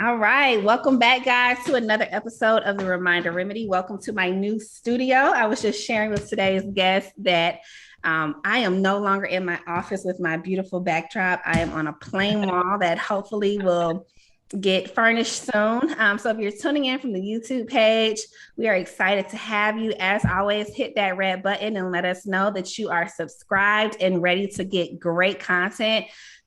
All right, welcome back, guys, to another episode of the Reminder Remedy. Welcome to my new studio. I was just sharing with today's guest that I am no longer in my office with my beautiful backdrop. I am on a plain wall that hopefully will get furnished soon. So if you're tuning in from the YouTube page, we are excited to have you. As always, hit that red button and let us know that you are subscribed and ready to get great content.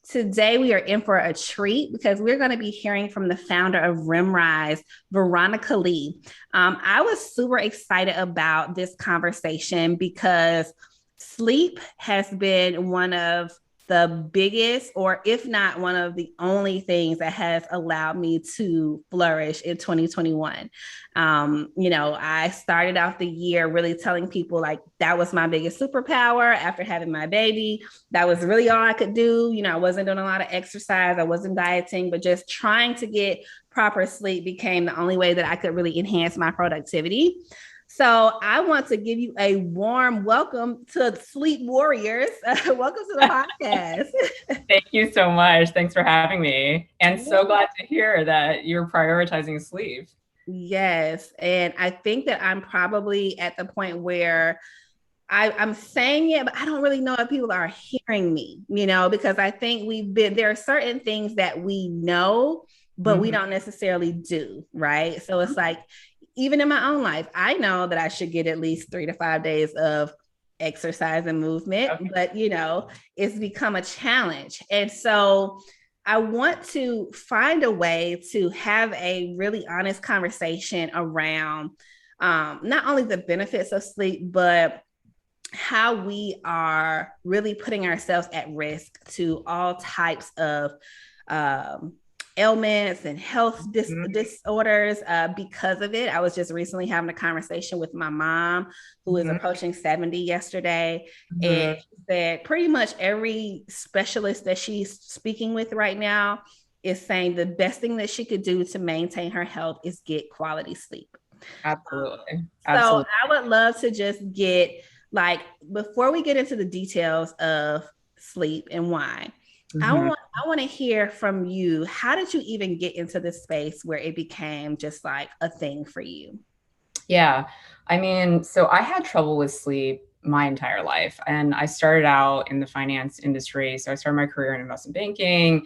Today, we are in for a treat because we're going to be hearing from the founder of Remrise, Veronica Lee. I was super excited about this conversation because sleep has been one of the biggest, or if not one of the only things that has allowed me to flourish in 2021. I started out the year really telling people like that was my biggest superpower after having my baby. That was really all I could do. I wasn't doing a lot of exercise. I wasn't dieting, but just trying to get proper sleep became the only way that I could really enhance my productivity. So I want to give you a warm welcome to Sleep Warriors. Welcome to the podcast. Thank you so much. Thanks for having me. And so glad to hear that you're prioritizing sleep. Yes. And I think that I'm probably at the point where I'm saying it, but I don't really know if people are hearing me, because I think there are certain things that we know, but we don't necessarily do, right? So it's like, even in my own life, I know that I should get at least 3 to 5 days of exercise and movement, but it's become a challenge. And so I want to find a way to have a really honest conversation around not only the benefits of sleep, but how we are really putting ourselves at risk to all types of ailments and health disorders because of it. I was just recently having a conversation with my mom, who is approaching 70 yesterday, and she said pretty much every specialist that she's speaking with right now is saying the best thing that she could do to maintain her health is get quality sleep. Absolutely. So I would love to just get, before we get into the details of sleep and why, I want to hear from you. How did you even get into this space where it became just like a thing for you? Yeah. So I had trouble with sleep my entire life. And I started out in the finance industry. So I started my career in investment banking,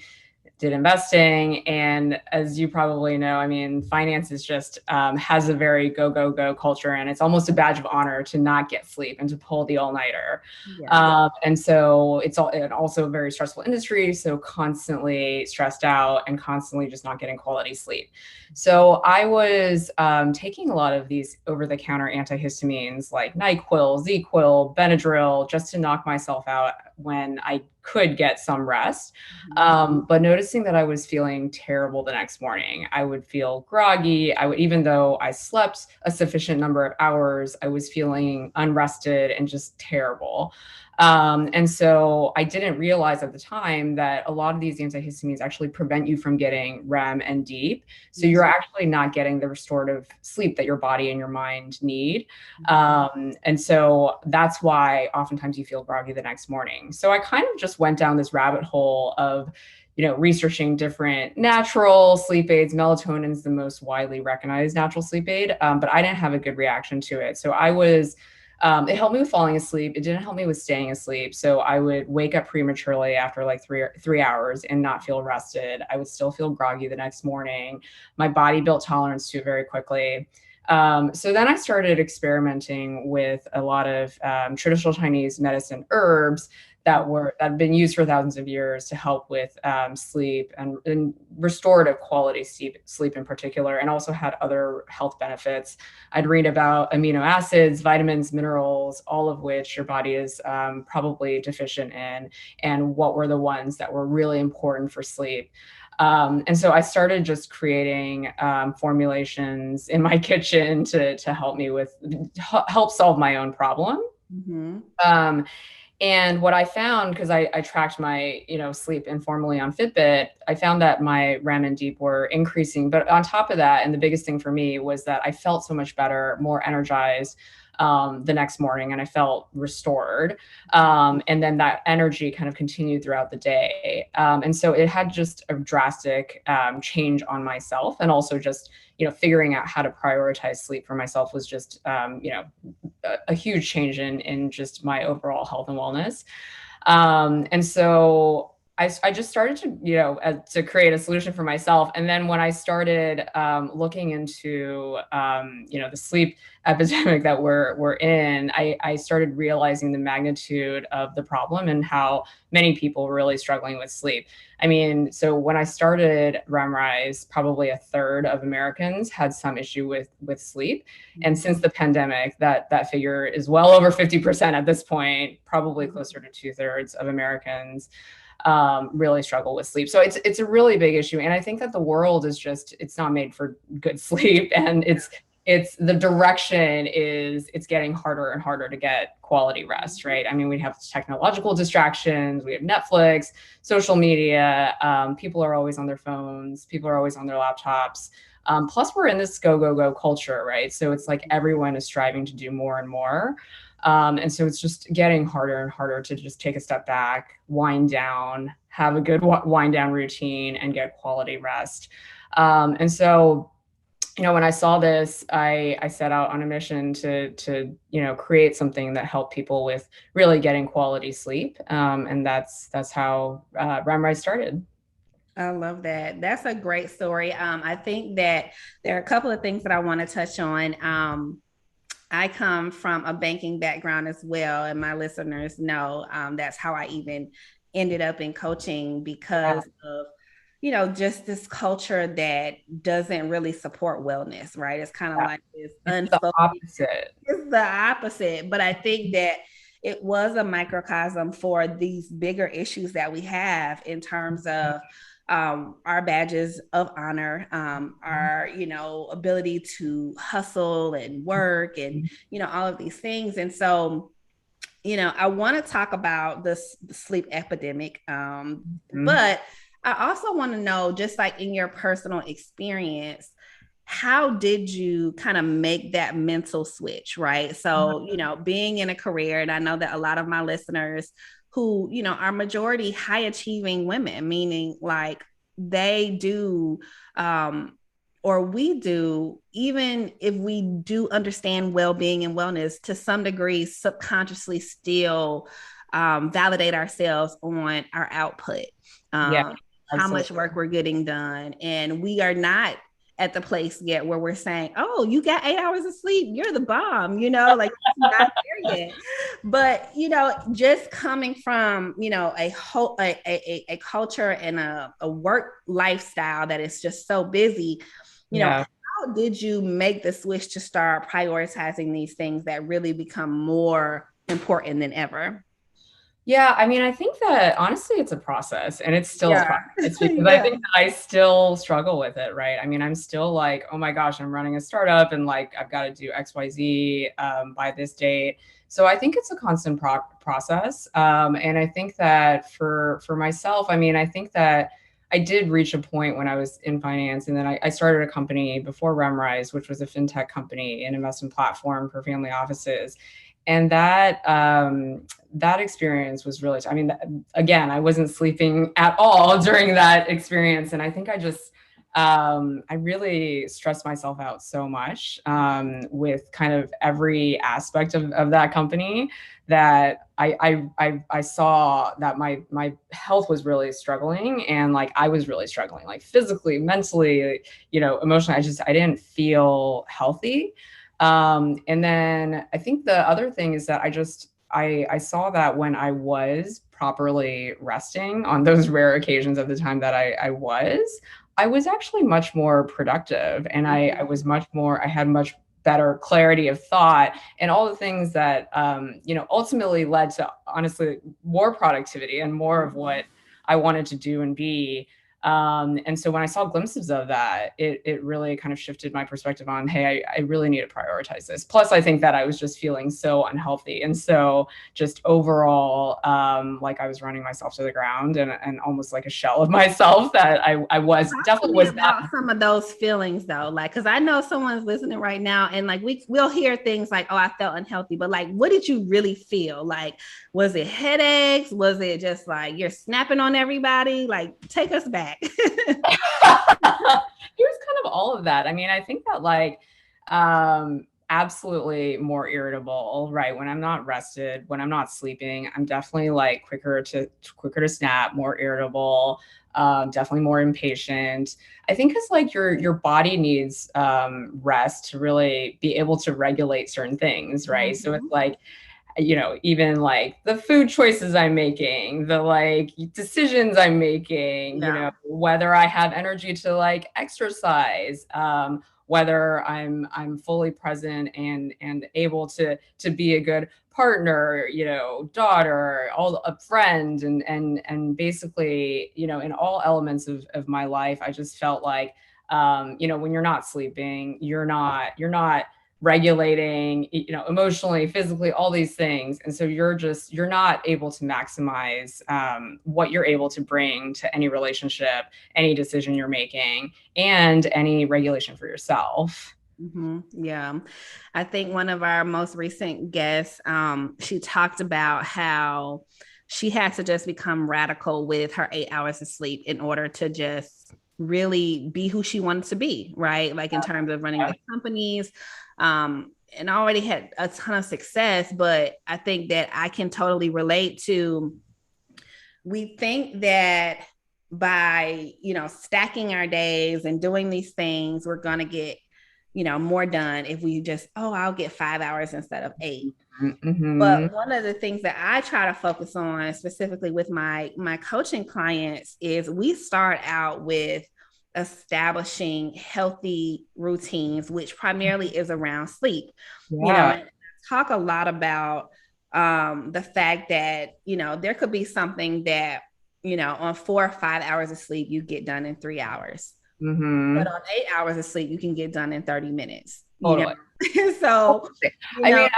did investing. And as you probably know, finance is just has a very go, go, go culture. And it's almost a badge of honor to not get sleep and to pull the all-nighter. Yeah. And so it's also a very stressful industry. So constantly stressed out and constantly just not getting quality sleep. So I was taking a lot of these over-the-counter antihistamines like NyQuil, ZQuil, Benadryl, just to knock myself out when I could get some rest. But noticing that I was feeling terrible the next morning. I would feel groggy. Even though I slept a sufficient number of hours, I was feeling unrested and just terrible. And so I didn't realize at the time that a lot of these antihistamines actually prevent you from getting REM and deep. So you're actually not getting the restorative sleep that your body and your mind need. And so that's why oftentimes you feel groggy the next morning. So I kind of just went down this rabbit hole of researching different natural sleep aids. Melatonin is the most widely recognized natural sleep aid, but I didn't have a good reaction to it. So it helped me with falling asleep. It didn't help me with staying asleep. So I would wake up prematurely after like three hours and not feel rested. I would still feel groggy the next morning. My body built tolerance to it very quickly. So then I started experimenting with a lot of traditional Chinese medicine herbs that have been used for thousands of years to help with sleep and restorative quality sleep in particular, and also had other health benefits. I'd read about amino acids, vitamins, minerals, all of which your body is probably deficient in, and what were the ones that were really important for sleep. And so I started just creating formulations in my kitchen to help me help solve my own problem. And what I found, because I tracked my, sleep informally on Fitbit, I found that my REM and deep were increasing. But on top of that, and the biggest thing for me was that I felt so much better, more energized. the next morning, and I felt restored. And then that energy kind of continued throughout the day. And so it had just a drastic change on myself, and also just, figuring out how to prioritize sleep for myself was just, a huge change in just my overall health and wellness. And so I just started to create a solution for myself. And then when I started looking into, the sleep epidemic that we're in, I started realizing the magnitude of the problem and how many people were really struggling with sleep. I mean, so when I started Remrise, probably a third of Americans had some issue with sleep. And since the pandemic, that figure is well over 50% at this point, probably closer to 2/3 of Americans really struggle with sleep. So it's a really big issue. And I think that the world is it's not made for good sleep. And it's the direction is it's getting harder and harder to get quality rest, right? I mean, we have technological distractions, we have Netflix, social media, people are always on their phones, people are always on their laptops. Plus we're in this go, go, go culture, right? So it's like everyone is striving to do more and more. And so it's just getting harder and harder to just take a step back, wind down, have a good wind down routine, and get quality rest. And so, when I saw this, I set out on a mission to create something that helped people with really getting quality sleep. And that's how Remrise started. I love that. That's a great story. I think that there are a couple of things that I want to touch on. I come from a banking background as well, and my listeners know that's how I even ended up in coaching because of just this culture that doesn't really support wellness, right? It's kind of like this unspoken. It's the opposite. But I think that it was a microcosm for these bigger issues that we have in terms of our badges of honor, our, ability to hustle and work and, all of these things. And so, I want to talk about the sleep epidemic. But I also want to know, just like in your personal experience, how did you kind of make that mental switch, right? So, being in a career, and I know that a lot of my listeners who, are majority high achieving women, meaning like they do, or we do, even if we do understand well-being and wellness to some degree, subconsciously still validate ourselves on our output. How much work we're getting done. And we are not at the place yet where we're saying, oh, you got 8 hours of sleep, you're the bomb, like it's not there yet. But, just coming from, a whole, a culture and a work lifestyle that is just so busy, how did you make the switch to start prioritizing these things that really become more important than ever? Yeah, I mean, I think that honestly, it's a process, and it's still a process because I think that I still struggle with it, right? I mean, I'm still like, oh my gosh, I'm running a startup, and like I've got to do XYZ by this date. So I think it's a constant process, and I think that for myself, I mean, I think that I did reach a point when I was in finance, and then I started a company before Remrise, which was a fintech company, an investment platform for family offices. And that experience was really, I mean, again, I wasn't sleeping at all during that experience. And I think I just, I really stressed myself out so much with kind of every aspect of that company that I saw that my health was really struggling, and like I was really struggling, like physically, mentally, emotionally. I didn't feel healthy. And then I think the other thing is that I saw that when I was properly resting on those rare occasions of the time that I was actually much more productive, and I had much better clarity of thought, and all the things that, ultimately led to honestly more productivity and more of what I wanted to do and be. And so when I saw glimpses of that, it really kind of shifted my perspective on, hey, I really need to prioritize this. Plus, I think that I was just feeling so unhealthy. And so just overall, like I was running myself to the ground and almost like a shell of myself that I was definitely was about some of those feelings though, like, because I know someone's listening right now and like we'll hear things like, oh, I felt unhealthy, but like, what did you really feel? Like, was it headaches? Was it just like you're snapping on everybody? Like, take us back. It was kind of all of that. I mean, I think that like absolutely more irritable, right? When I'm not rested, when I'm not sleeping, I'm definitely like quicker to snap, more irritable, definitely more impatient. I think it's like your body needs rest to really be able to regulate certain things, right? Mm-hmm. So it's like, you know, even like the food choices I'm making, the like decisions I'm making, you know, whether I have energy to like exercise, whether I'm fully present and able to be a good partner, you know, daughter, a friend, and basically, you know, in all elements of my life, I just felt like, you know, when you're not sleeping, you're not regulating, you know, emotionally, physically, all these things. And so you're not able to maximize what you're able to bring to any relationship, any decision you're making, and any regulation for yourself. Mm-hmm. Yeah. I think one of our most recent guests, she talked about how she had to just become radical with her 8 hours of sleep in order to just really be who she wanted to be, right? Like in terms of running the companies, and already had a ton of success. But I think that I can totally relate to, we think that by, you know, stacking our days and doing these things, we're going to get, you know, more done if we just, oh, I'll get 5 hours instead of 8. Mm-hmm. But one of the things that I try to focus on specifically with my coaching clients is we start out with establishing healthy routines, which primarily is around sleep. You know, and I talk a lot about the fact that, you know, there could be something that, you know, on 4 or 5 hours of sleep, you get done in 3 hours. Mm-hmm. But on 8 hours of sleep, you can get done in 30 minutes. Totally. You know? So, I mean,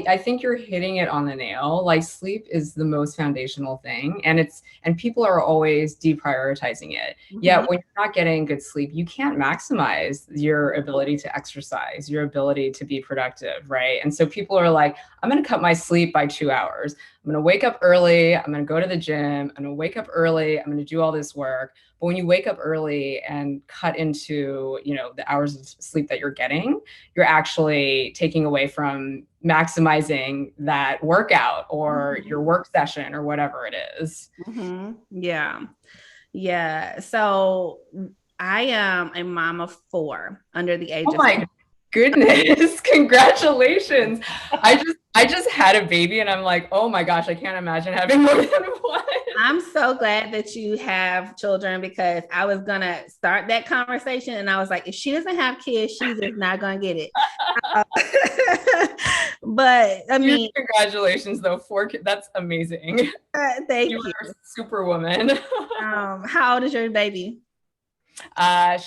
I think you're hitting it on the nail. Like sleep is the most foundational thing, and people are always deprioritizing it. Mm-hmm. Yet when you're not getting good sleep, you can't maximize your ability to exercise, your ability to be productive, right? And so people are like, I'm going to cut my sleep by 2 hours. I'm going to wake up early. I'm going to go to the gym. I'm going to wake up early. I'm going to do all this work. But when you wake up early and cut into, you know, the hours of sleep that you're getting, you're actually taking away from maximizing that workout or your work session or whatever it is. Mm-hmm. Yeah. Yeah. So I am a mom of 4 under the age of 4. Goodness, congratulations. I just had a baby and I'm like, oh my gosh, I can't imagine having more than one. I'm so glad that you have children, because I was going to start that conversation and I was like, if she doesn't have kids, she's just not going to get it. But I mean, congratulations though, 4 kids. That's amazing. Thank you. You are a superwoman. How old is your baby?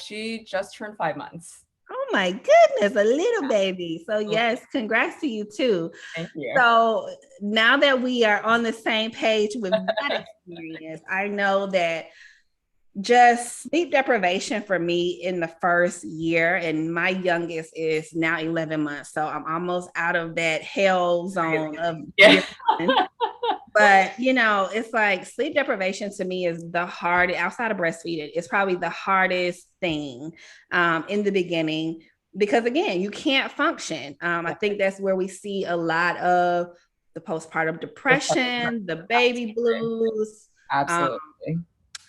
She just turned 5 months. Oh my goodness, a little baby. So yes, congrats to you too. Thank you. So now that we are on the same page with that experience, I know that just sleep deprivation for me in the first year, and my youngest is now 11 months. So I'm almost out of that hell zone of but you know, it's like sleep deprivation to me is the hardest, outside of breastfeeding, it's probably the hardest thing in the beginning, because again, you can't function. I think that's where we see a lot of the postpartum depression, the baby blues. Absolutely.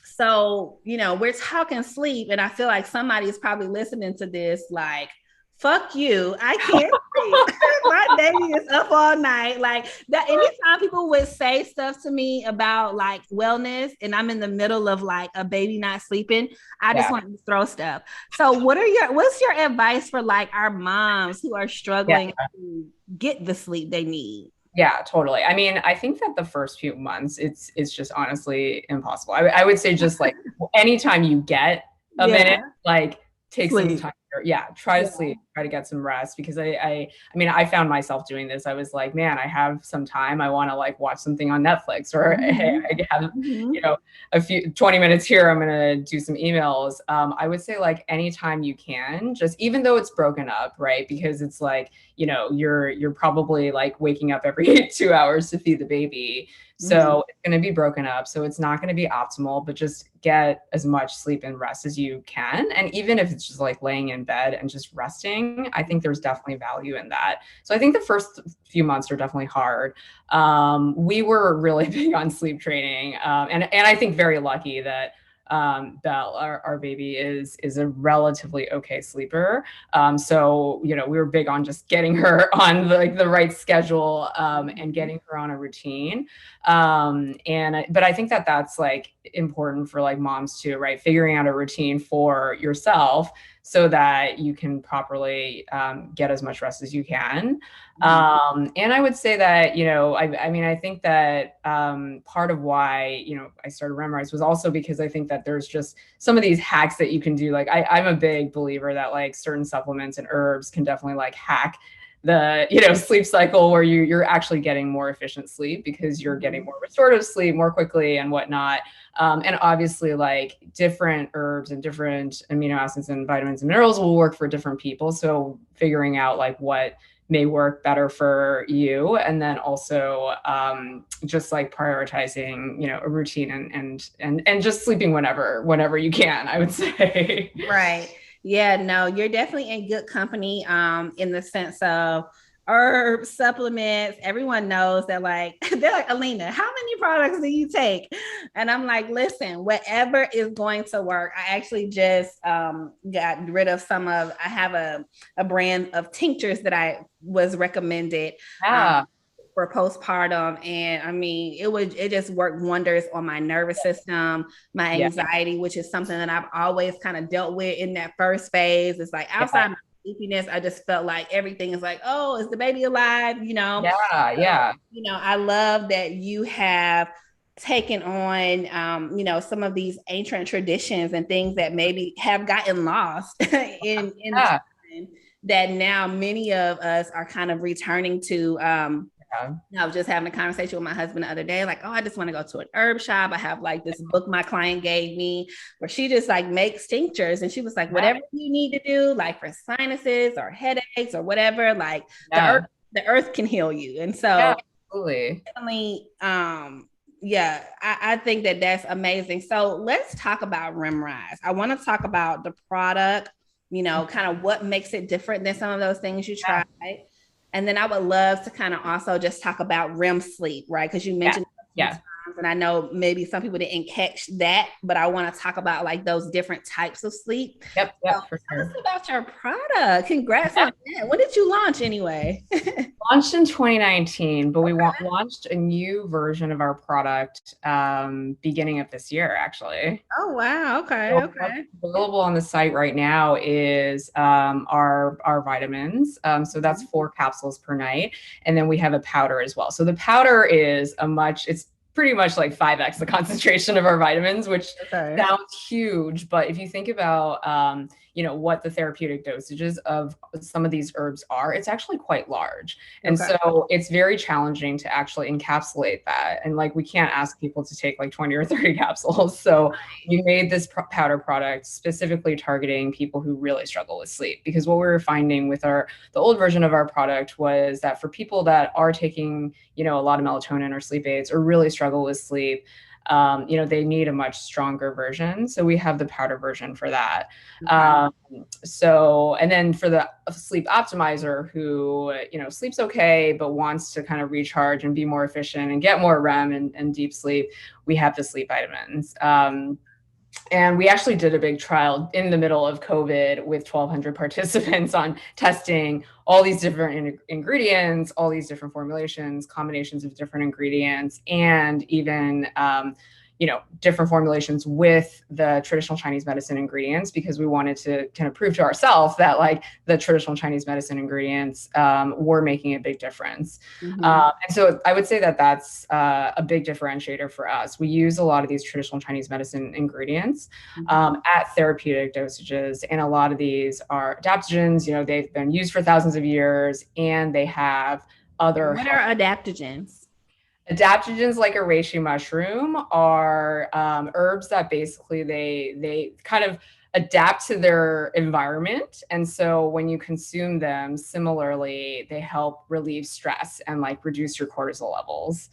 So, you know, we're talking sleep, and I feel like somebody is probably listening to this like, fuck you, I can't sleep. My baby is up all night. Like that. Anytime people would say stuff to me about like wellness and I'm in the middle of like a baby not sleeping, I just want to throw stuff. So what's your advice for like our moms who are struggling to get the sleep they need? Yeah, totally. I mean, I think that the first few months, it's just honestly impossible. I would say just like anytime you get a minute, Yeah. like take some Sleep. time. Yeah, try to Yeah. sleep, try to get some rest because I mean, I found myself doing this. I was like, man, I have some time. I want to like watch something on Netflix or hey, Mhm. I have, you Mhm. know, a few 20 minutes here. I'm gonna do some emails. I would say like anytime you can, just even though it's broken up, right? Because it's like you're probably like waking up every 2 hours to feed the baby. Mhm. So it's going to be broken up. So it's not going to be optimal, but just get as much sleep and rest as you can. And even if it's just like laying in bed and just resting, I think there's definitely value in that. So I think the first few months are definitely hard. We were really big on sleep training. And I think very lucky that Belle, our baby, is a relatively okay sleeper. So we were big on just getting her on the right schedule and getting her on a routine. But I think that that's like important for like moms too, right? Figuring out a routine for yourself so that you can properly get as much rest as you can. Mhm. And I would say that, I mean, I think that part of why, I started Remrise was also because I think that there's just some of these hacks that you can do. Like I'm a big believer that like certain supplements and herbs can definitely like hack the sleep cycle where you're actually getting more efficient sleep because you're getting more restorative sleep more quickly and whatnot. And obviously like different herbs and different amino acids and vitamins and minerals will work for different people. So figuring out like what may work better for you, and then also just like prioritizing a routine and just sleeping whenever you can, I would say. Right. Yeah, no, you're definitely in good company in the sense of herbs, supplements. Everyone knows that like they're like, Alena, how many products do you take? And I'm like, listen, whatever is going to work. I actually just got rid of I have a brand of tinctures that I was recommended. Um, Yeah. for postpartum, and I mean it just worked wonders on my nervous system, my Yeah. anxiety, which is something that I've always kind of dealt with in that first phase. It's like Yeah. outside my sleepiness, I just felt like everything is like, oh, is the baby alive, Yeah. so, Yeah. I love that you have taken on some of these ancient traditions and things that maybe have gotten lost in Yeah. time, that now many of us are kind of returning to. Yeah. I was just having a conversation with my husband the other day, like, oh, I just want to go to an herb shop. I have like this book my client gave me where she just like makes tinctures. And she was like, whatever you need to do, like for sinuses or headaches or whatever, like Yeah. the earth can heal you. And Yeah. so Absolutely. definitely, yeah, I think that that's amazing. So let's talk about Remrise. I want to talk about the product, kind of what makes it different than some of those things you Yeah. tried. And then I would love to kind of also just talk about REM sleep, right? Because you Yeah. mentioned it a few Yeah. times, and I know maybe some people didn't catch that, but I want to talk about like those different types of sleep. Yep. So Yep. For tell us sure. about your product. Congrats Yeah. on that. When did you launch anyway? Launched in 2019, but we launched a new version of our product beginning of this year, actually. Oh, wow. Okay. So what's Okay. available on the site right now is our vitamins. So that's 4 capsules per night, and then we have a powder as well. So the powder is it's pretty much like 5x the concentration of our vitamins, which Okay. sounds huge, but if you think about what the therapeutic dosages of some of these herbs are, it's actually quite large. And Okay. so it's very challenging to actually encapsulate that. And like we can't ask people to take like 20 or 30 capsules. So we made this powder product specifically targeting people who really struggle with sleep, because what we were finding with the old version of our product was that for people that are taking a lot of melatonin or sleep aids or really struggle with sleep, they need a much stronger version. So we have the powder version for that. Okay. And then for the sleep optimizer who, sleeps okay, but wants to kind of recharge and be more efficient and get more REM and deep sleep, we have the sleep vitamins. And we actually did a big trial in the middle of COVID with 1,200 participants on testing all these different ingredients, all these different formulations, combinations of different ingredients, and even, different formulations with the traditional Chinese medicine ingredients, because we wanted to kind of prove to ourselves that like the traditional Chinese medicine ingredients were making a big difference. And so I would say that that's a big differentiator for us. We use a lot of these traditional Chinese medicine ingredients at therapeutic dosages, and a lot of these are adaptogens. They've been used for thousands of years, and they have other. What are adaptogens? Adaptogens, like a reishi mushroom, are herbs that basically they kind of adapt to their environment. And so when you consume them, similarly, they help relieve stress and like reduce your cortisol levels.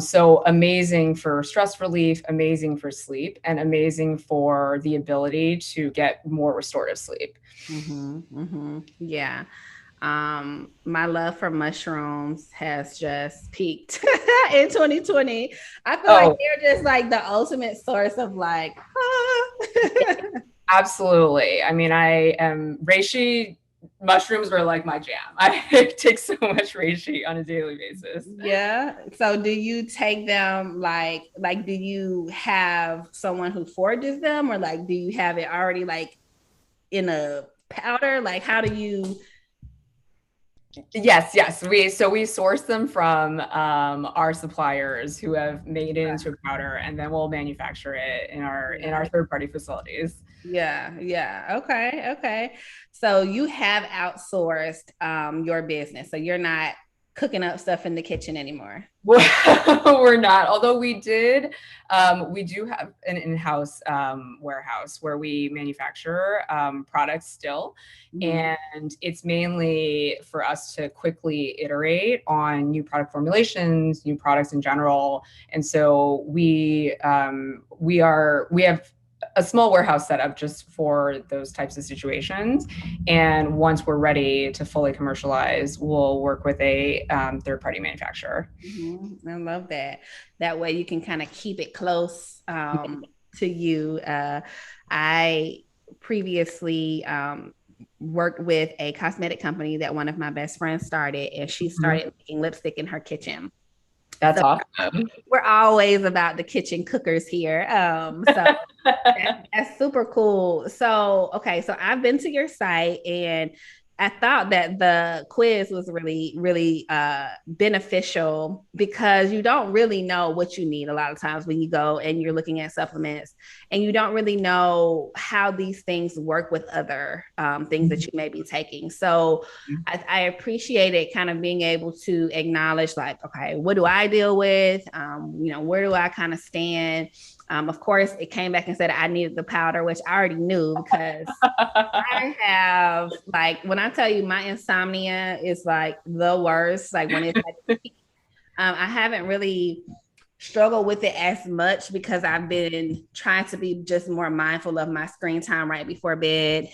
So amazing for stress relief, amazing for sleep, and amazing for the ability to get more restorative sleep. Yeah. My love for mushrooms has just peaked in 2020. I feel like they're just like the ultimate source of like, Absolutely. I mean, reishi mushrooms are like my jam. I take so much reishi on a daily basis. Yeah. So do you take them like do you have someone who forges them, or like, do you have it already like in a powder? Like, how do you? Yes. We source them from our suppliers who have made it into a powder, and then we'll manufacture it in our third-party facilities. Yeah. Okay. So you have outsourced your business. So you're not cooking up stuff in the kitchen anymore. We're not, although we do have an in-house warehouse where we manufacture products still. And it's mainly for us to quickly iterate on new product formulations, new products in general. And so we have a small warehouse set up just for those types of situations. And once we're ready to fully commercialize, we'll work with a third-party manufacturer. I love that. That way you can kind of keep it close to you. I previously worked with a cosmetic company that one of my best friends started, and she started making lipstick in her kitchen. That's awesome. We're always about the kitchen cookers here. So that's super cool. So, okay. So I've been to your site, and I thought that the quiz was really, really beneficial, because you don't really know what you need a lot of times when you go and you're looking at supplements, and you don't really know how these things work with other things that you may be taking. So I appreciated kind of being able to acknowledge like, okay, what do I deal with? Where do I kind of stand? Of course, it came back and said I needed the powder, which I already knew, because I have, like, when I tell you my insomnia is like the worst, like when it's like, I haven't really struggled with it as much because I've been trying to be just more mindful of my screen time right before bed.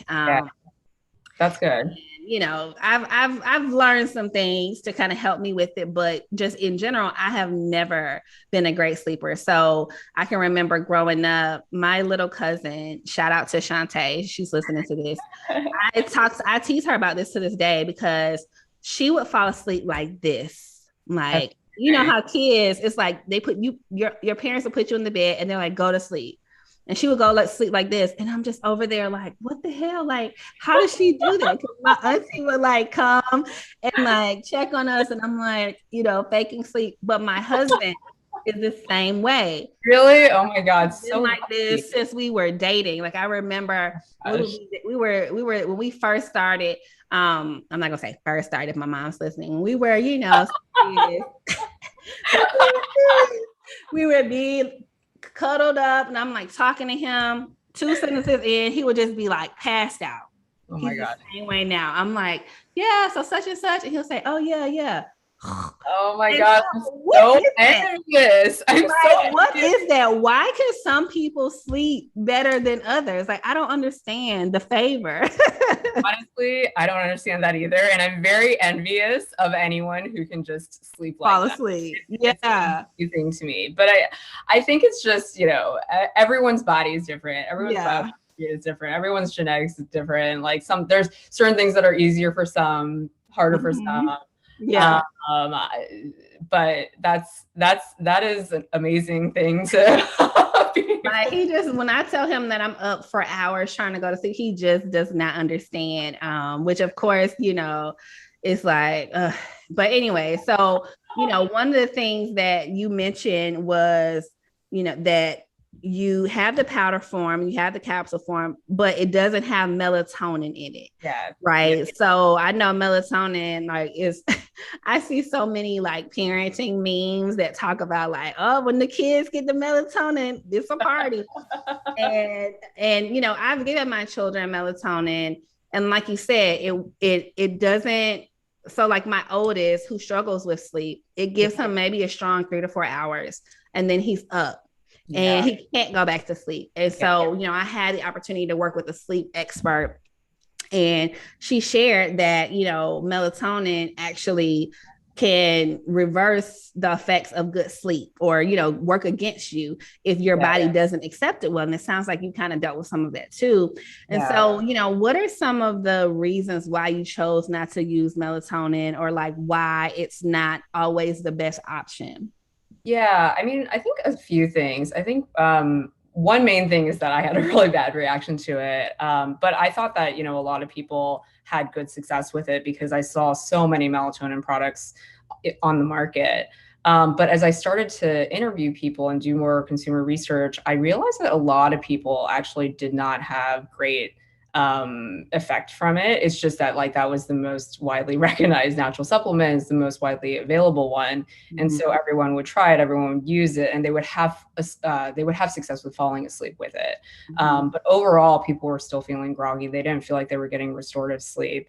That's good. I've learned some things to kind of help me with it, but just in general, I have never been a great sleeper. So I can remember growing up, my little cousin, shout out to Shantae, she's listening to this. I tease her about this to this day, because she would fall asleep like this. Like, you know how kids, it's like they put you, your parents will put you in the bed and they're like, go to sleep. And she would go sleep like this. And I'm just over there like, what the hell? Like, how does she do that? Because my auntie would like come and like check on us. And I'm like, faking sleep. But my husband is the same way. Really? Oh my God. So like this since we were dating. Like I remember we were when we first started. I'm not gonna say first started if my mom's listening. We were, we would be cuddled up, and I'm like talking to him. 2 sentences in, he would just be like passed out. Oh my God. The same way now. I'm like, yeah, so such and such, and he'll say, oh yeah. Oh my God, I'm so envious. What is that? Why can some people sleep better than others? Like, I don't understand the favor. Honestly, I don't understand that either. And I'm very envious of anyone who can just sleep like fall asleep. It's amazing to me. But I think it's just, everyone's body is different. Everyone's body is different. Everyone's genetics is different. Like there's certain things that are easier for some, harder for some. Yeah. But that is an amazing thing to be Like able. he just, when I tell him that I'm up for hours trying to go to sleep, he just does not understand. Which of course, it's like, but anyway, so one of the things that you mentioned was, that you have the powder form, you have the capsule form, but it doesn't have melatonin in it. Yeah. Yeah. Right. So I know melatonin like is I see so many like parenting memes that talk about like, oh, when the kids get the melatonin, it's a party. And I've given my children melatonin, and like you said, it doesn't. So like my oldest who struggles with sleep, it gives him maybe a strong 3 to 4 hours, and then he's up and Yeah. he can't go back to sleep. And Yeah. so I had the opportunity to work with a sleep expert, and she shared that melatonin actually can reverse the effects of good sleep, or work against you if your body doesn't accept it well. And it sounds like you kind of dealt with some of that too. And so what are some of the reasons why you chose not to use melatonin, or like why it's not always the best option? Yeah, I mean, I think a few things. I think one main thing is that I had a really bad reaction to it. But I thought that, a lot of people had good success with it because I saw so many melatonin products on the market. But as I started to interview people and do more consumer research, I realized that a lot of people actually did not have great effect from it. It's just that like that was the most widely recognized natural supplement, is the most widely available one, and so everyone would try it, everyone would use it, and they would have success with falling asleep with it. But overall, people were still feeling groggy. They didn't feel like they were getting restorative sleep.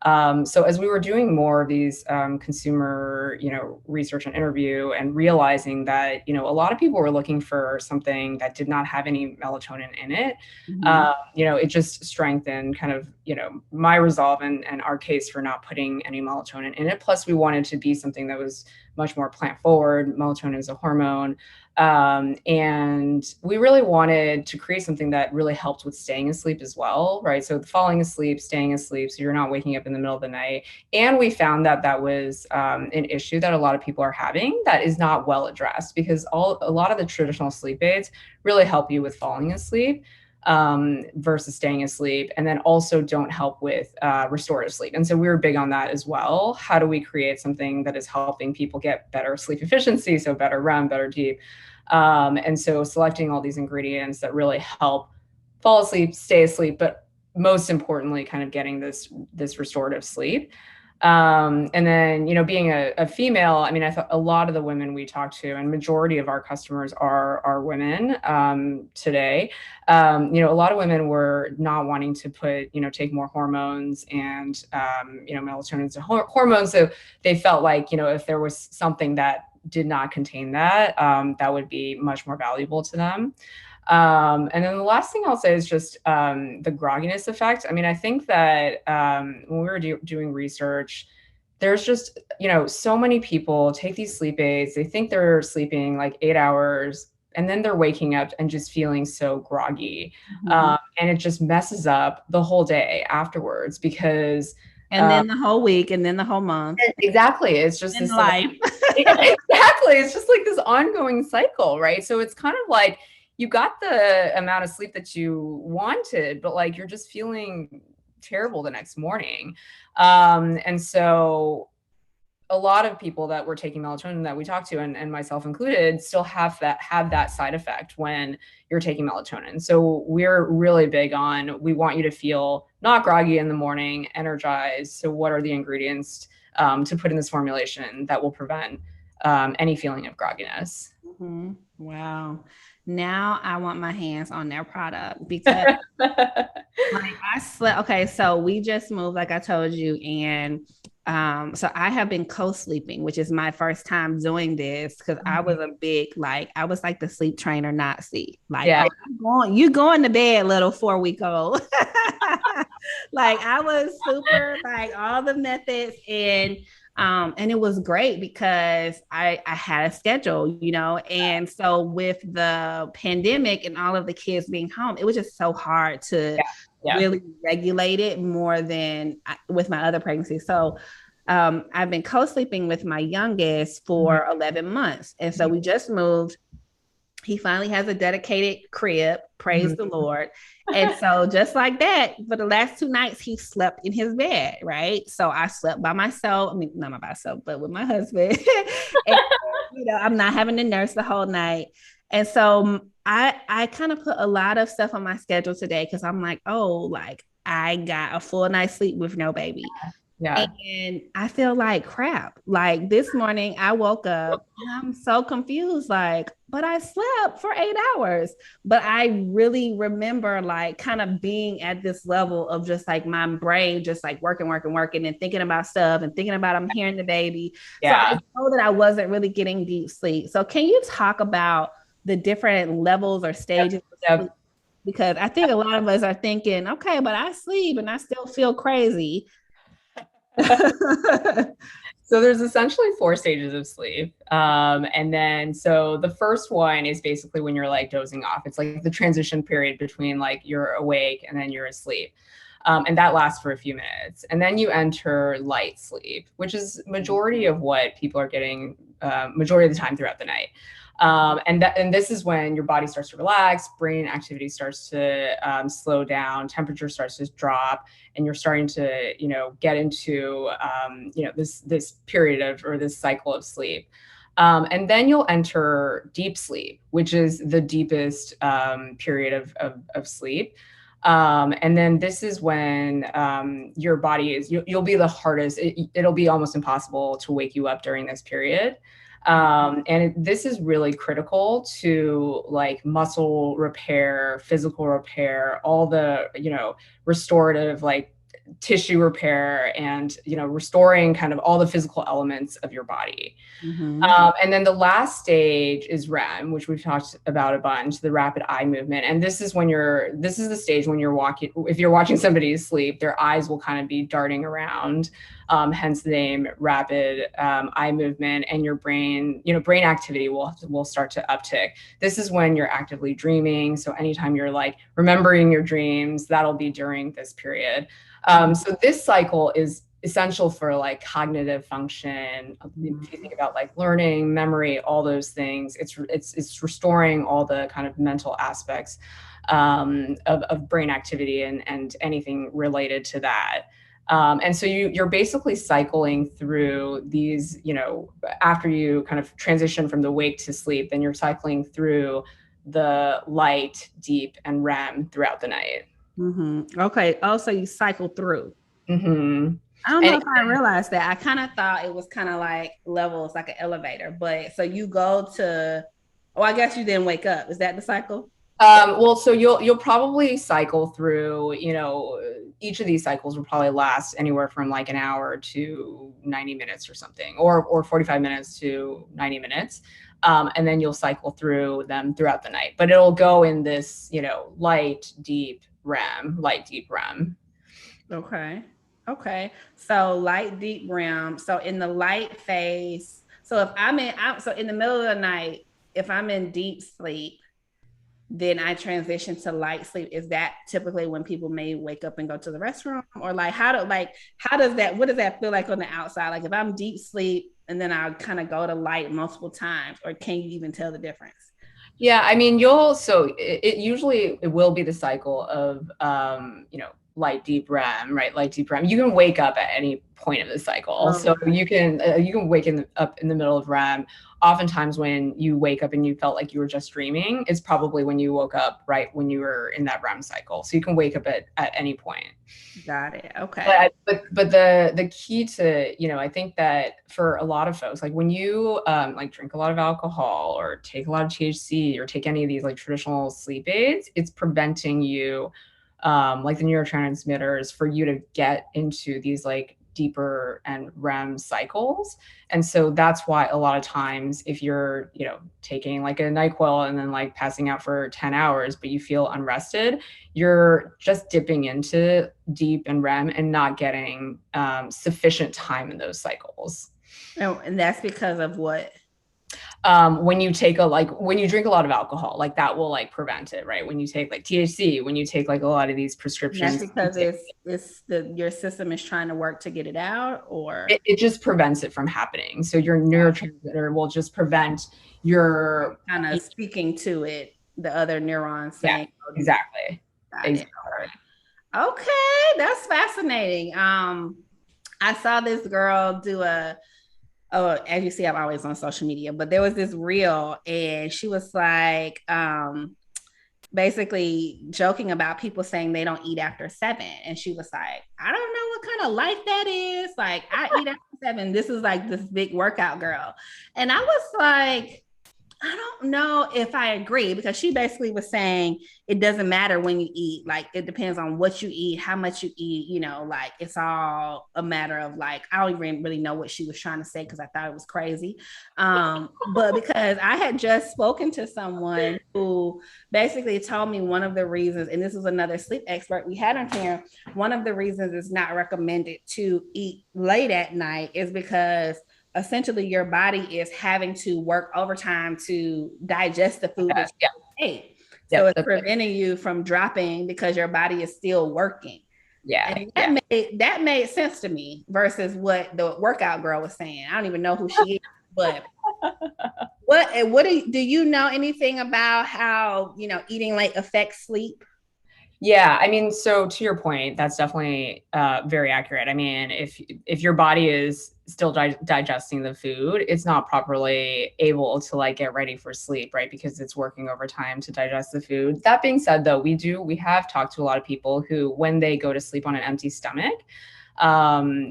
So as we were doing more of these consumer, research and interview, and realizing that, a lot of people were looking for something that did not have any melatonin in it, it just strengthened kind of, my resolve and our case for not putting any melatonin in it. Plus, we wanted to be something that was much more plant forward. Melatonin is a hormone. And we really wanted to create something that really helped with staying asleep as well, right? So falling asleep, staying asleep, so you're not waking up in the middle of the night. And we found that that was an issue that a lot of people are having that is not well addressed, because a lot of the traditional sleep aids really help you with falling asleep versus staying asleep, and then also don't help with restorative sleep. And so we were big on that as well. How do we create something that is helping people get better sleep efficiency, so better REM, better deep? And so selecting all these ingredients that really help fall asleep, stay asleep, but most importantly, kind of getting this restorative sleep. And then, being a female, I mean, I thought a lot of the women we talk to, and majority of our customers are women today. A lot of women were not wanting to take more hormones, and, melatonin is a hormone. So they felt like, if there was something that did not contain that, that would be much more valuable to them. And then the last thing I'll say is just the grogginess effect. I mean, I think that when we were doing research, there's just, so many people take these sleep aids, they think they're sleeping like 8 hours, and then they're waking up and just feeling so groggy. And it just messes up the whole day afterwards, because and then the whole week, and then the whole month. Exactly. It's just in this life. exactly. It's just like this ongoing cycle, right? So it's kind of like you got the amount of sleep that you wanted, but like you're just feeling terrible the next morning. And so a lot of people that were taking melatonin that we talked to, and myself included, still have that side effect when you're taking melatonin. So we're really big on, we want you to feel not groggy in the morning, energized. So what are the ingredients to put in this formulation that will prevent any feeling of grogginess? Wow. Now I want my hands on their product, because like I slept. Okay, so we just moved, like I told you, and so I have been co-sleeping, which is my first time doing this, because I was a big, like, I was like the sleep trainer Nazi. Like, you going to bed, little 4-week-old. Like I was super, like, all the methods, and it was great because I had a schedule, and so with the pandemic and all of the kids being home, it was just so hard to really regulate it more than with my other pregnancies. So I've been co-sleeping with my youngest for 11 months. And so we just moved. He finally has a dedicated crib, praise the Lord. And so just like that, for the last 2 nights, he slept in his bed, right? So I slept by myself. I mean, not by myself, but with my husband. And, I'm not having to nurse the whole night. And so I kind of put a lot of stuff on my schedule today because I'm like, oh, like I got a full night's sleep with no baby. Yeah. And I feel like crap. Like this morning, I woke up and I'm so confused. Like, but I slept for 8 hours. But I really remember like kind of being at this level of just like my brain just like working, working, working and thinking about stuff and thinking about I'm hearing the baby. So I know that I wasn't really getting deep sleep. So can you talk about the different levels or stages of sleep? Because I think a lot of us are thinking, okay, but I sleep and I still feel crazy. So there's essentially 4 stages of sleep. And then, so the first one is basically when you're like dozing off. It's like the transition period between like you're awake and then you're asleep. And that lasts for a few minutes. And then you enter light sleep, which is majority of what people are getting majority of the time throughout the night. And this is when your body starts to relax, brain activity starts to slow down, temperature starts to drop, and you're starting to, get into, this period of, or this cycle of sleep. And then you'll enter deep sleep, which is the deepest period of sleep. And then this is when your body is, you'll be the hardest. It'll be almost impossible to wake you up during this period. This is really critical to like muscle repair, physical repair, all the, restorative, like tissue repair and, restoring kind of all the physical elements of your body. And then the last stage is REM, which we've talked about a bunch, the rapid eye movement. And this is the stage when you're walking, if you're watching somebody sleep, their eyes will kind of be darting around, hence the name rapid eye movement, and your brain, brain activity will start to uptick. This is when you're actively dreaming. So anytime you're like remembering your dreams, that'll be during this period. So this cycle is essential for like cognitive function. If you think about like learning, memory, all those things, it's restoring all the kind of mental aspects of brain activity and anything related to that. And so you're basically cycling through these, after you kind of transition from the wake to sleep, then you're cycling through the light, deep, and REM throughout the night. Okay. Oh, so you cycle through. I don't know if I realized that. I kind of thought it was kind of like levels, like an elevator. But so you go to, oh, I guess you didn't wake up. Is that the cycle? Well, so you'll probably cycle through, each of these cycles will probably last anywhere from like an hour to 90 minutes or something, or 45 minutes to 90 minutes. And then you'll cycle through them throughout the night, but it'll go in this, light, deep REM. Okay. So light, deep REM. So in the light phase, so if so in the middle of the night, if I'm in deep sleep, then I transition to light sleep. Is that typically when people may wake up and go to the restroom, or like what does that feel like on the outside? Like if I'm deep sleep and then I'll kind of go to light multiple times, or can you even tell the difference? Yeah, I mean, it usually will be the cycle of, light, deep REM, right? Light, deep REM. You can wake up at any point of the cycle. So you can wake up in the middle of REM. Oftentimes when you wake up and you felt like you were just dreaming, it's probably when you woke up right when you were in that REM cycle. So you can wake up at any point. Got it. Okay. But the key to, I think that for a lot of folks, like when you like drink a lot of alcohol or take a lot of THC or take any of these like traditional sleep aids, it's preventing you, like the neurotransmitters, for you to get into these like deeper and REM cycles. And so that's why a lot of times if you're, taking like a NyQuil and then like passing out for 10 hours, but you feel unrested, you're just dipping into deep and REM and not getting sufficient time in those cycles. Oh, and that's because of what? when you take when you drink a lot of alcohol, like that will like prevent it, right? When you take like THC, when you take like a lot of these prescriptions, that's because your system is trying to work to get it out, or it just prevents it from happening. So your neurotransmitter will just prevent your kind of speaking to it, the other neurons saying, exactly. Exactly. Okay, that's fascinating. I saw this girl do as you see, I'm always on social media, but there was this reel and she was like, basically joking about people saying they don't eat after 7. And she was like, I don't know what kind of life that is. Like, I eat after 7. This is like this big workout girl. And I was like, I don't know if I agree, because she basically was saying it doesn't matter when you eat. Like, it depends on what you eat, how much you eat, you know, like it's all a matter of like, I don't even really know what she was trying to say because I thought it was crazy. But because I had just spoken to someone who basically told me one of the reasons, and this was another sleep expert we had on here, one of the reasons it's not recommended to eat late at night is because essentially your body is having to work overtime to digest the food that you ate. So it's preventing you from dropping because your body is still working. And that made sense to me versus what the workout girl was saying. I don't even know who she is, but what do you know anything about how, you know, eating late affects sleep? Yeah, I mean, so to your point, that's definitely very accurate. I mean, if your body is still digesting the food, it's not properly able to like get ready for sleep, right? Because it's working overtime to digest the food. That being said, though, we have talked to a lot of people who, when they go to sleep on an empty stomach,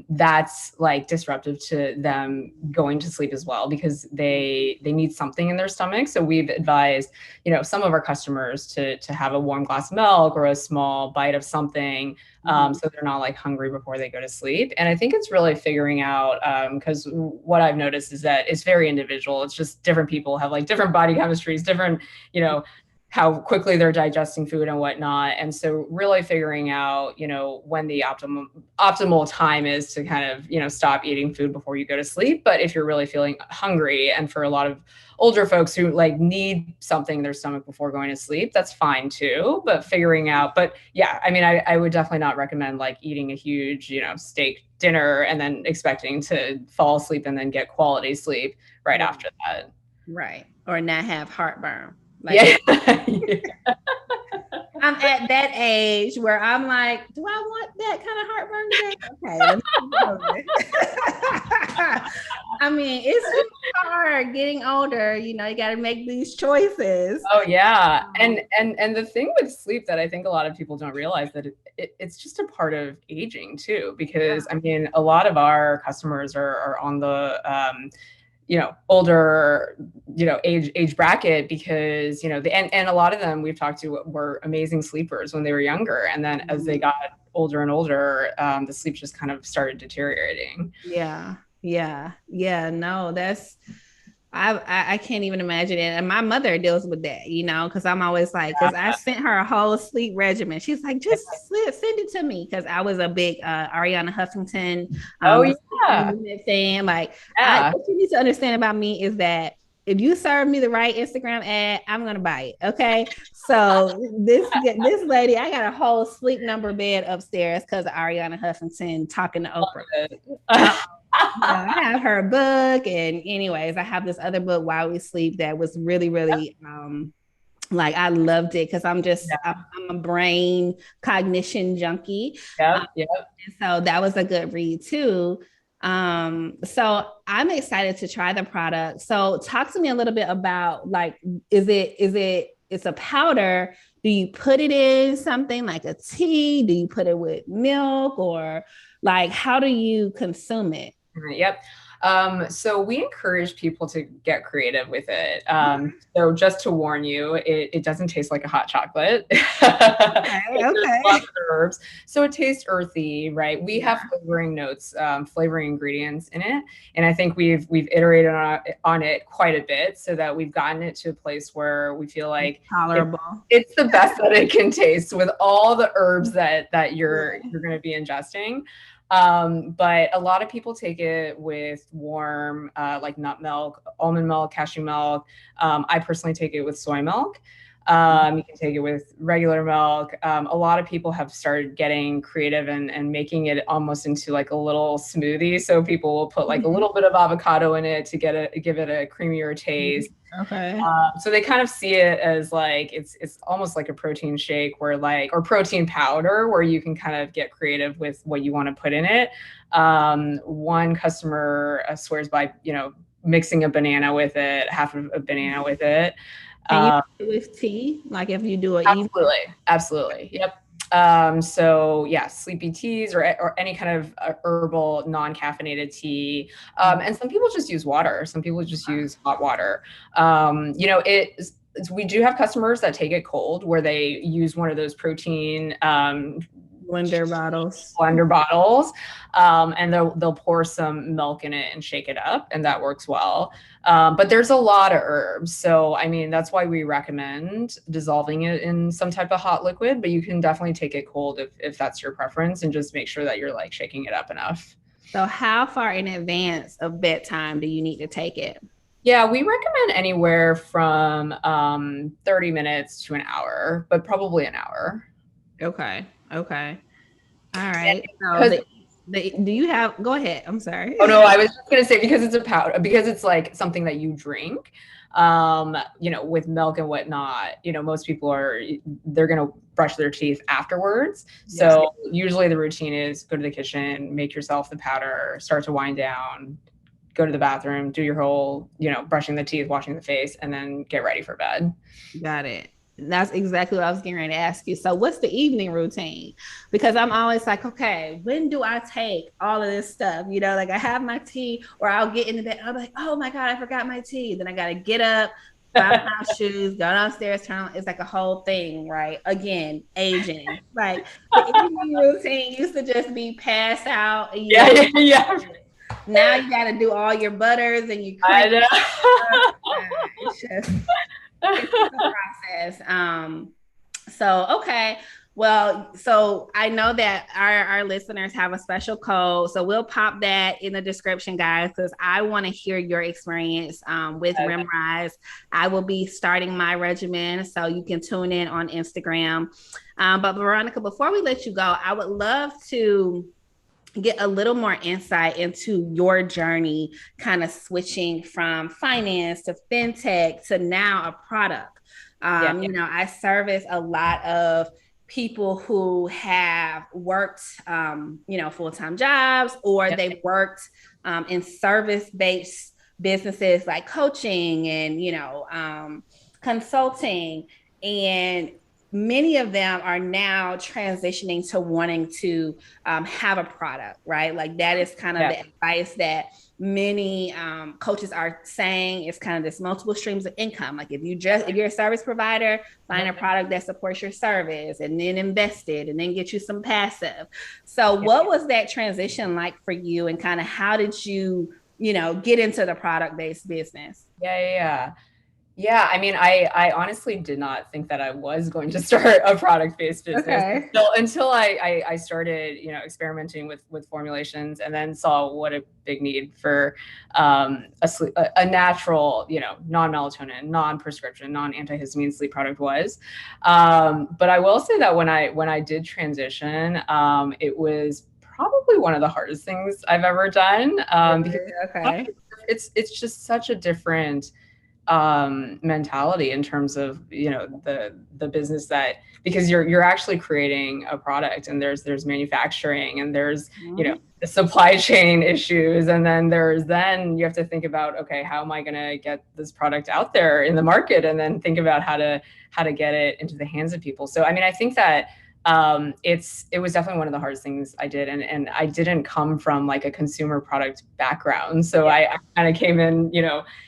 that's like disruptive to them going to sleep as well, because they need something in their stomach. So we've advised, you know, some of our customers to have a warm glass of milk or a small bite of something, so they're not like hungry before they go to sleep. And I think it's really figuring out, because what I've noticed is that it's very individual. It's just different people have like different body chemistries, different, you know, how quickly they're digesting food and whatnot. And so really figuring out, you know, when the optimal time is to kind of, you know, stop eating food before you go to sleep. But if you're really feeling hungry, and for a lot of older folks who like need something in their stomach before going to sleep, that's fine too. But figuring out, but yeah, I mean, I would definitely not recommend like eating a huge, you know, steak dinner and then expecting to fall asleep and then get quality sleep right after that. Right. Or not have heartburn. Like, I'm at that age where I'm like, do I want that kind of heartburn today? Okay. I mean, it's hard getting older. You know, you got to make these choices. Oh yeah. And the thing with sleep that I think a lot of people don't realize, that it's just a part of aging too, because I mean, a lot of our customers are on the, you know, older, you know, age bracket, because, you know, and a lot of them we've talked to were amazing sleepers when they were younger. And then as they got older and older, the sleep just kind of started deteriorating. Yeah. No, that's, I can't even imagine it. And my mother deals with that, you know, because I'm always like, because I sent her a whole sleep regimen. She's like, just send it to me, because I was a big Ariana Huffington fan. Like, what you need to understand about me is that if you serve me the right Instagram ad, I'm gonna buy it. Okay. So this lady, I got a whole sleep number bed upstairs because of Ariana Huffington talking to Oprah. I have her book, and anyways, I have this other book, While We Sleep, that was really, really like, I loved it because I'm a brain cognition junkie. So that was a good read too. So I'm excited to try the product. So talk to me a little bit about, like, it's a powder. Do you put it in something like a tea? Do you put it with milk, or like, how do you consume it? Yep. So we encourage people to get creative with it. So just to warn you, it doesn't taste like a hot chocolate. Okay. Herbs. So it tastes earthy, right? We have flavoring notes, flavoring ingredients in it. And I think we've iterated on it quite a bit, so that we've gotten it to a place where we feel like tolerable. It's the best that it can taste with all the herbs that you're going to be ingesting. But a lot of people take it with warm, like nut milk, almond milk, cashew milk. I personally take it with soy milk. You can take it with regular milk. A lot of people have started getting creative and making it almost into like a little smoothie. So people will put like a little bit of avocado in it to give it a creamier taste. Okay. So they kind of see it as like it's almost like a protein shake or protein powder where you can kind of get creative with what you want to put in it. One customer swears by, mixing a banana with it, half of a banana with it. Can you do it with tea? Like if you do it Absolutely. Yep. So yeah, sleepy teas or any kind of herbal non-caffeinated tea. And some people just use water. Some people just use hot water. We do have customers that take it cold where they use one of those protein blender bottles, and they'll pour some milk in it and shake it up, and that works well. But there's a lot of herbs, so I mean that's why we recommend dissolving it in some type of hot liquid. But you can definitely take it cold if that's your preference, and just make sure that you're like shaking it up enough. So how far in advance of bedtime do you need to take it? Yeah, we recommend anywhere from 30 minutes to an hour, but probably an hour. Okay. All right. So do you have, go ahead. I'm sorry. Oh no, I was just going to say, because it's a powder, because it's like something that you drink, with milk and whatnot, most people they're going to brush their teeth afterwards. So usually the routine is go to the kitchen, make yourself the powder, start to wind down, go to the bathroom, do your whole, brushing the teeth, washing the face, and then get ready for bed. Got it. That's exactly what I was getting ready to ask you. So what's the evening routine? Because I'm always like, okay, when do I take all of this stuff? Like I have my tea, or I'll get into bed. I'm like, oh my God, I forgot my tea. Then I got to get up, grab my shoes, go downstairs, turn on. It's like a whole thing, right? Again, aging. Like the evening routine used to just be pass out. Yeah. Now you got to do all your butters and you. I know. It's just. It's a process. Okay. Well, so I know that our listeners have a special code. So we'll pop that in the description, guys, because I want to hear your experience with Remrise. I will be starting my regimen, so you can tune in on Instagram. But Veronica, before we let you go, I would love to get a little more insight into your journey, kind of switching from finance to fintech to now a product. I service a lot of people who have worked, full-time jobs, or they worked in service-based businesses like coaching and, consulting. And many of them are now transitioning to wanting to have a product, right? Like that is kind of the advice that many coaches are saying. It's kind of this multiple streams of income. Like if you're a service provider, find a product that supports your service and then invest it and then get you some passive. So what was that transition like for you, and kind of how did you, get into the product-based business? Yeah, I mean, I honestly did not think that I was going to start a product-based business until I started, experimenting with formulations, and then saw what a big need for a natural, non-melatonin, non-prescription, non-antihistamine sleep product was. But I will say that when I did transition, it was probably one of the hardest things I've ever done, because it's just such a different mentality in terms of the business, that because you're actually creating a product, and there's manufacturing, and there's the supply chain issues, and then you have to think about, okay, how am I going to get this product out there in the market, and then think about how to get it into the hands of people. So I mean, I think that it was definitely one of the hardest things I did. And I didn't come from like a consumer product background. So I kind of came in,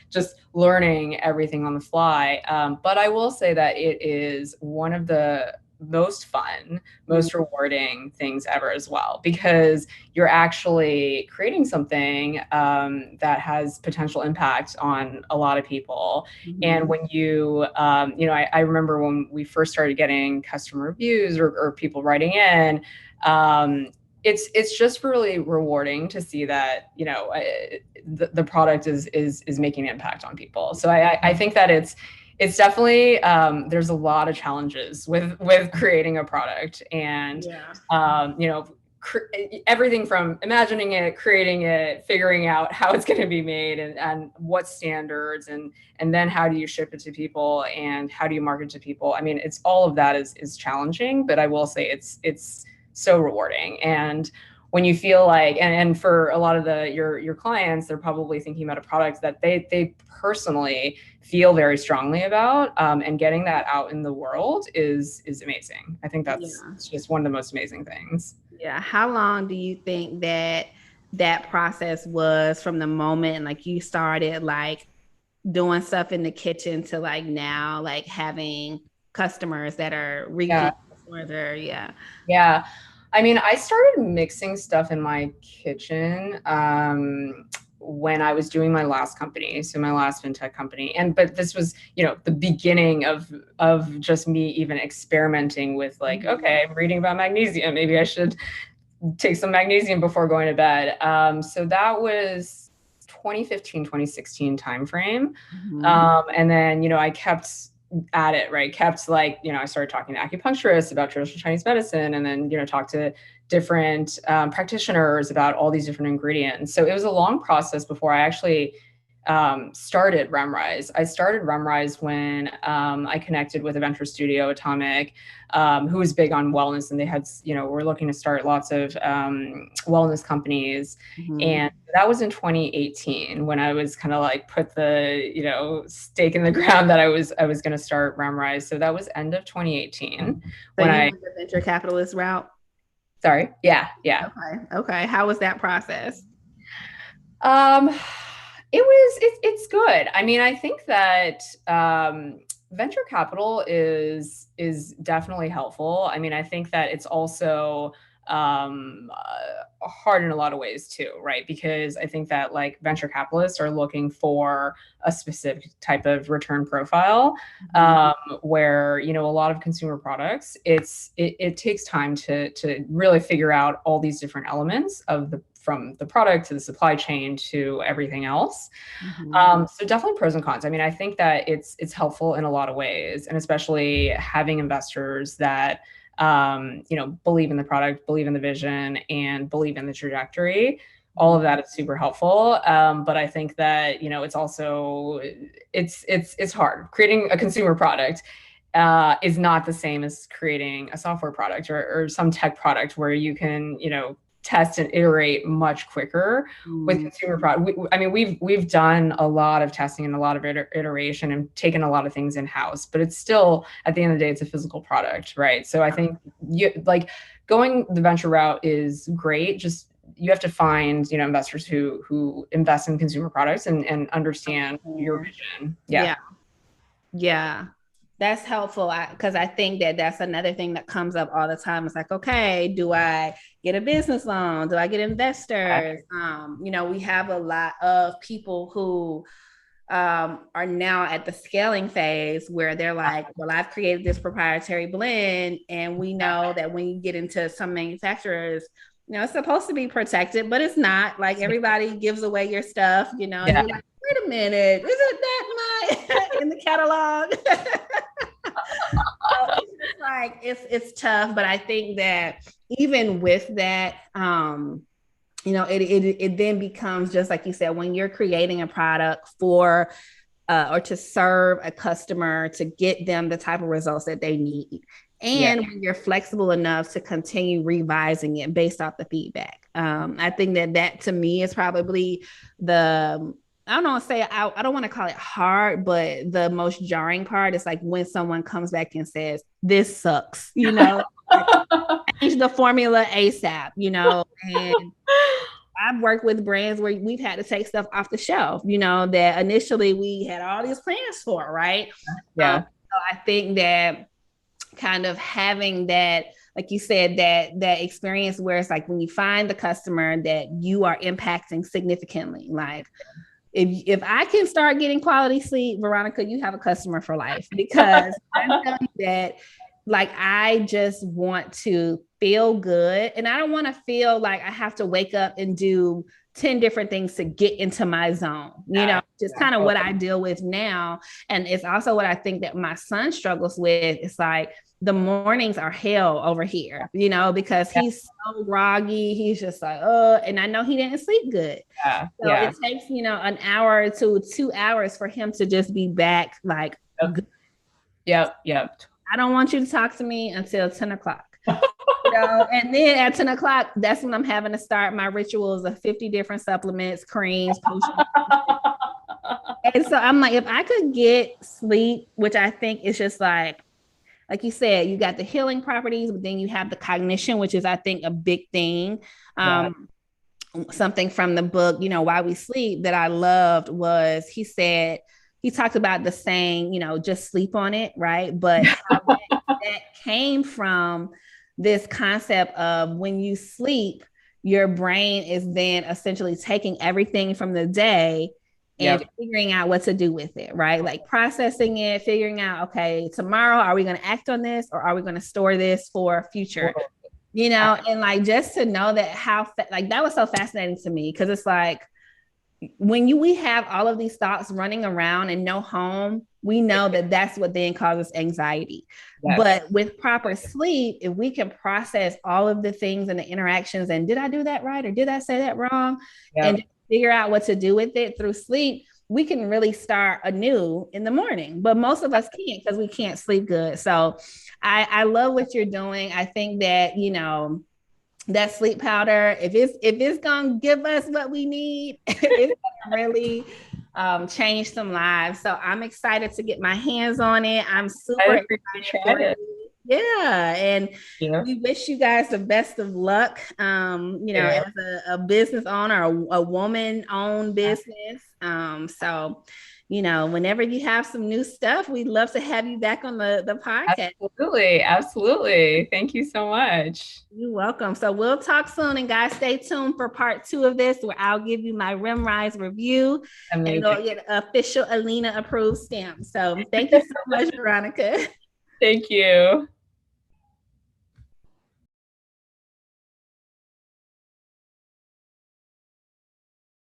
just learning everything on the fly. But I will say that it is one of the most fun, most rewarding things ever as well, because you're actually creating something that has potential impact on a lot of people. And when you, I remember when we first started getting customer reviews or people writing in, it's just really rewarding to see that, you know, the product is making an impact on people. So I think that it's definitely there's a lot of challenges with creating a product, and you know, everything from imagining it, creating it, figuring out how it's going to be made, and what standards, and then how do you ship it to people, and how do you market to people. I mean, it's all of that is challenging, but I will say it's so rewarding. And when you feel like, and for a lot of your clients, they're probably thinking about a product that they personally feel very strongly about, and getting that out in the world is amazing. I think that's just one of the most amazing things. Yeah. How long do you think that process was from the moment like you started like doing stuff in the kitchen to like now like having customers that are repeat customers? Or Yeah. I mean, I started mixing stuff in my kitchen when I was doing my last company, so my last fintech company. But this was, you know, the beginning of just me even experimenting with like, okay, I'm reading about magnesium. Maybe I should take some magnesium before going to bed. So that was 2015, 2016 timeframe. And then, you know, I kept at it, right? Kept like, you know, I started talking to acupuncturists about traditional Chinese medicine, and then, you know, talked to different practitioners about all these different ingredients. So it was a long process before I actually started Remrise. I started Remrise when I connected with a venture studio, Atomic, who was big on wellness, and they had, you know, we're looking to start lots of wellness companies. And that was in 2018 when I was kind of like put the, you know, stake in the ground that I was going to start Remrise. So that was end of 2018 when I went the venture capitalist route. Sorry. Yeah. Okay. How was that process? It's good. I mean, I think that venture capital is definitely helpful. I mean, I think that it's also hard in a lot of ways too, right? Because I think that like venture capitalists are looking for a specific type of return profile, where, you know, a lot of consumer products, it takes time to really figure out all these different elements of from the product to the supply chain to everything else. So definitely pros and cons. I mean, I think that it's helpful in a lot of ways, and especially having investors that you know, believe in the product, believe in the vision, and believe in the trajectory. All of that is super helpful. But I think that, you know, it's also, it's hard. Creating a consumer product is not the same as creating a software product or some tech product where you can, you know, test and iterate much quicker. With consumer product. I mean, we've done a lot of testing and a lot of iteration and taken a lot of things in-house, but it's still, at the end of the day, it's a physical product, right? So I think you like going the venture route is great. Just you have to find, you know, investors who invest in consumer products and understand your vision. Yeah. That's helpful because I think that that's another thing that comes up all the time. It's like, okay, do I get a business loan? Do I get investors? You know, we have a lot of people who are now at the scaling phase where they're like, well, I've created this proprietary blend, and we know that when you get into some manufacturers, you know, it's supposed to be protected, but it's not. Like everybody gives away your stuff, you know, and you're like, wait a minute, isn't that my in the catalog? It's like it's tough, but I think that even with that, you know, it then becomes just like you said, when you're creating a product for or to serve a customer to get them the type of results that they need. And when you're flexible enough to continue revising it based off the feedback. I think that to me is probably the, I don't want to say, I don't want to call it hard, but the most jarring part is like when someone comes back and says, this sucks, you know, change the formula ASAP, you know. And I've worked with brands where we've had to take stuff off the shelf, you know, that initially we had all these plans for, right? So I think that kind of having that, like you said, that experience where it's like when you find the customer that you are impacting significantly, like if I can start getting quality sleep, Veronica, you have a customer for life, because I'm telling you that like I just want to feel good, and I don't want to feel like I have to wake up and do 10 different things to get into my zone, just kind of what I deal with now. And it's also what I think that my son struggles with. It's like the mornings are hell over here, because he's so groggy. He's just like, oh, and I know he didn't sleep good. So it takes, an hour to 2 hours for him to just be back like, good. Yep. I don't want you to talk to me until 10 o'clock. And then at 10 o'clock, that's when I'm having to start my rituals of 50 different supplements, creams, potions. And so I'm like, if I could get sleep, which I think is just like you said, you got the healing properties, but then you have the cognition, which is, I think, a big thing. Something from the book, Why We Sleep, that I loved was he talked about the saying, just sleep on it, right? But that came from this concept of when you sleep, your brain is then essentially taking everything from the day and figuring out what to do with it, right? Like processing it, figuring out, okay, tomorrow, are we going to act on this, or are we going to store this for future? And like, just to know that that was so fascinating to me, because it's like, when we have all of these thoughts running around and no home, we know that that's what then causes anxiety. But with proper sleep, if we can process all of the things and the interactions, and did I do that right, or did I say that wrong, and figure out what to do with it through sleep, we can really start anew in the morning. But most of us can't, because we can't sleep good. So I love what you're doing. I think that, that sleep powder, if it's gonna give us what we need, it's gonna really change some lives. So I'm excited to get my hands on it. I'm super excited for it. Yeah, and we wish you guys the best of luck. As a business owner, a woman-owned business. So whenever you have some new stuff, we'd love to have you back on the podcast. Absolutely. Thank you so much. You're welcome. So we'll talk soon, and guys, stay tuned for part 2 of this, where I'll give you my Remrise review. Amazing. And you'll get an official Alena approved stamp. So thank you so much, Veronica. Thank you.